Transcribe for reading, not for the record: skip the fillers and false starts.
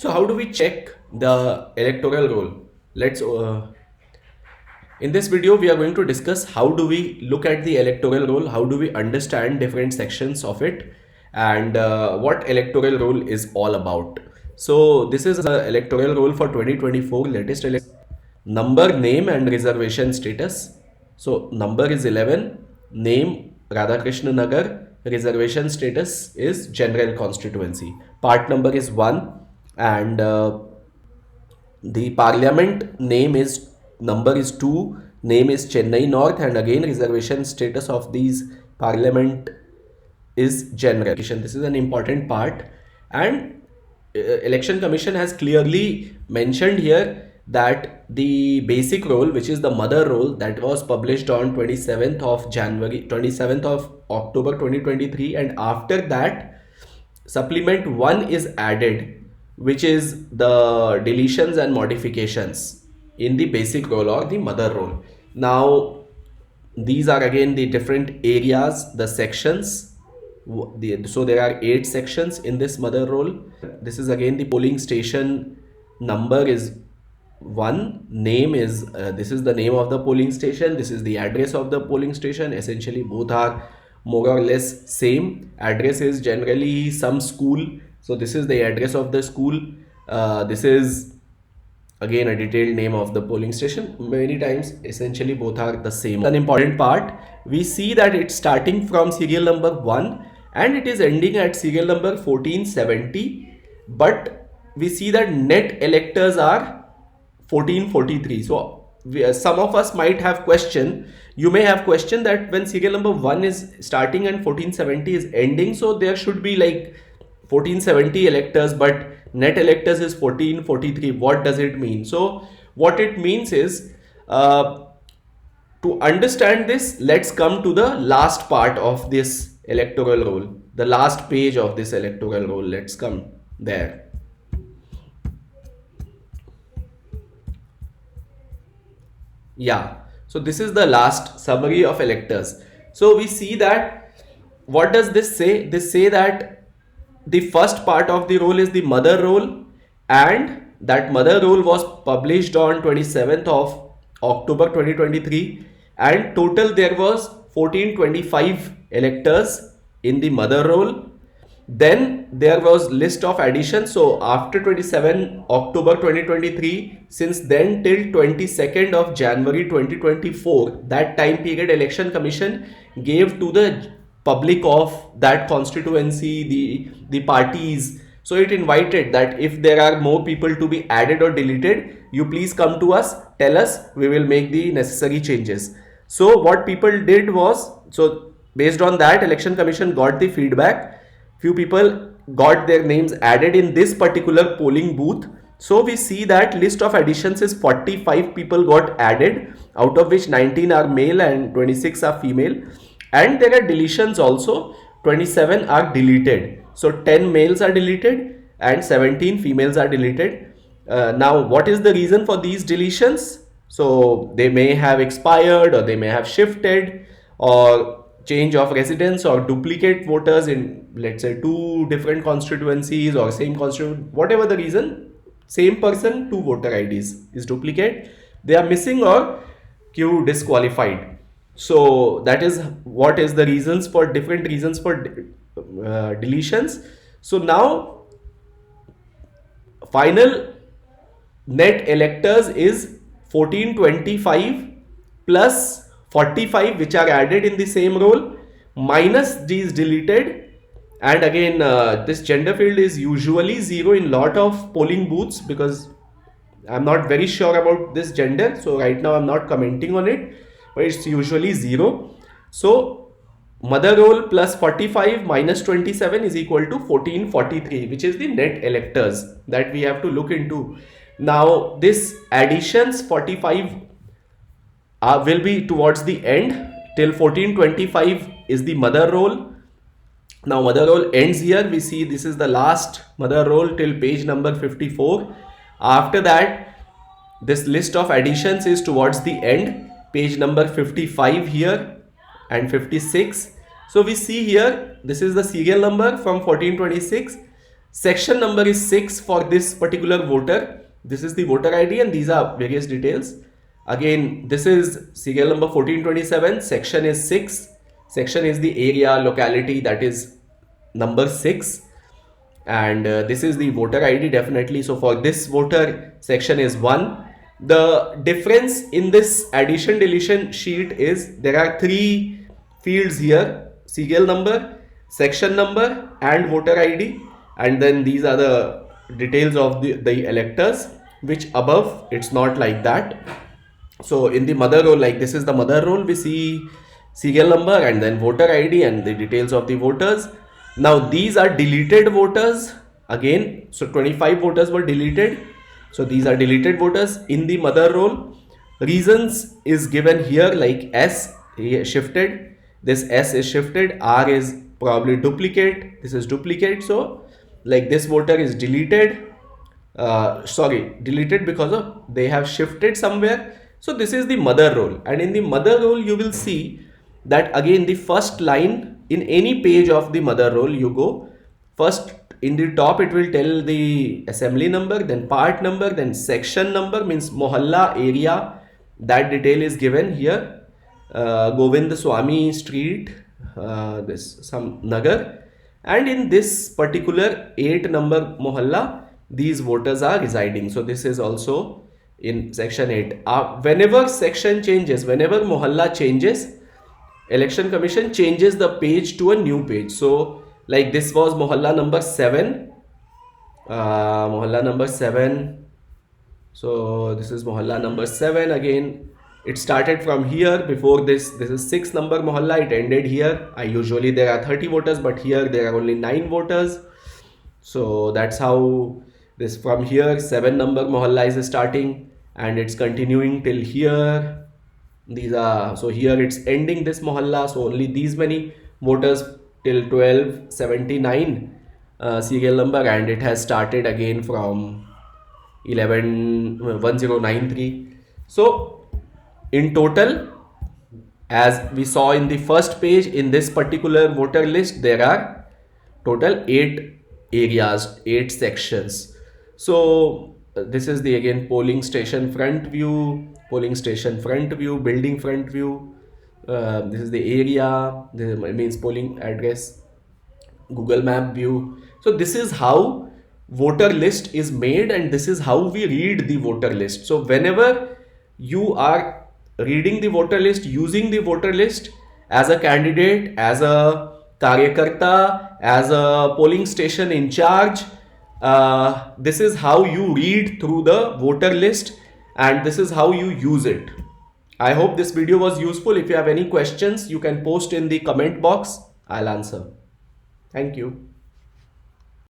So how do we check the electoral roll? Let's In this video we are going to discuss how do we look at the electoral roll, how do we understand different sections of it, and what electoral roll is all about. So this is the electoral roll for 2024 latest number, name and reservation status. So number is 11, name Radhakrishna Nagar, reservation status is general constituency, part number is 1, and the parliament name is number is 2, name is Chennai North, and again reservation status of these parliament is general. This is an important part, and election commission has clearly mentioned here that the basic roll, which is the mother roll, that was published on 27th of October 2023, and after that supplement 1 is added, which is the deletions and modifications in the basic roll or the mother roll. Now these are again the different areas, the sections. So there are 8 sections in this mother roll. This is again the polling station number is 1, name is this is the name of the polling station, this is the address of the polling station. Essentially both are more or less same. Address is generally some school, so this is the address of the school. This is again a detailed name of the polling station. Many times essentially both are the same. An important part, we see that it's starting from serial number 1 and it is ending at serial number 1470, but we see that net electors are 1443. So some of us might have question, you may have question that when serial number 1 is starting and 1470 is ending, so there should be like 1470 electors, but net electors is 1443. What does it mean? So what it means is, to understand this, let's come to the last part of this electoral roll, the last page of this electoral roll. Let's come there. Yeah, so this is the last summary of electors. So we see that, what does this say? This say that the first part of the roll is the mother roll, and that mother roll was published on 27th of October 2023, and total there was 1425 electors in the mother roll. Then there was list of additions. So after 27 October 2023, since then till 22nd of January 2024, that time period election commission gave to the public of that constituency, the parties. So it invited that if there are more people to be added or deleted, you please come to us, tell us, we will make the necessary changes. So what people did was, so based on that, election commission got the feedback. Few people got their names added in this particular polling booth. So we see that list of additions is 45 people got added, out of which 19 are male and 26 are female. And there are deletions also, 27 are deleted. So 10 males are deleted and 17 females are deleted. Now what is the reason for these deletions? So they may have expired, or they may have shifted, or change of residence, or duplicate voters in, let's say, 2 different constituencies or same constituent, whatever the reason, same person, 2 voter IDs is duplicate, they are missing or queue disqualified. So that is what is the reasons for, different reasons for deletions. So now final net electors is 1425 plus 45 which are added in the same roll minus these deleted. And again this gender field is usually 0 in lot of polling booths, because I'm not very sure about this gender, so right now I'm not commenting on it, but it's usually 0. So mother roll plus 45 minus 27 is equal to 1443, which is the net electors that we have to look into. Now this additions 45 will be towards the end. Till 1425 is the mother roll. Now mother roll ends here. We see this is the last mother roll till page number 54. After that, this list of additions is towards the end, page number 55 here and 56. So we see here, this is the serial number from 1426. Section number is 6 for this particular voter. This is the voter ID and these are various details. Again, this is serial number 1427. Section is 6. Section is the area, locality, that is number 6. And this is the voter ID definitely. So for this voter, section is 1. The difference in this addition deletion sheet is there are 3 fields here: serial number, section number and voter ID. And then these are the details of the electors, which above it's not like that. So in the mother roll, like this is the mother roll, we see serial number and then voter ID and the details of the voters. Now these are deleted voters again. So 25 voters were deleted. So these are deleted voters in the mother roll. Reasons is given here, like S shifted, this S is shifted, R is probably duplicate, this is duplicate. So like this voter is deleted, deleted because of they have shifted somewhere. So this is the mother roll, and in the mother roll you will see that again the first line in any page of the mother roll, you go first in the top, it will tell the assembly number, then part number, then section number, means mohalla area, that detail is given here. Govind Swami Street, this some Nagar, and in this particular 8 number mohalla these voters are residing. So this is also in section 8. Whenever section changes, whenever mohalla changes, election commission changes the page to a new page. So like this was mohalla number 7, mohalla number 7. So this is mohalla number 7. Again, it started from here. Before this is 6 number mohalla, it ended here. Usually there are 30 voters, but here there are only 9 voters. So that's how this, from here 7 number mohalla is starting and it's continuing till here. These are, so here it's ending this mohalla, so only these many voters till 1279 serial number, and it has started again from 1093. So in total, as we saw in the first page, in this particular voter list there are total 8 areas, 8 sections. So this is the again polling station front view, polling station front view, building front view. This is the area, this means polling address, Google map view. So this is how voter list is made, and this is how we read the voter list. So whenever you are reading the voter list, using the voter list as a candidate, as a karyakarta, as a polling station in charge, this is how you read through the voter list and this is how you use it. I hope this video was useful. If you have any questions, you can post in the comment box. I'll answer. Thank you.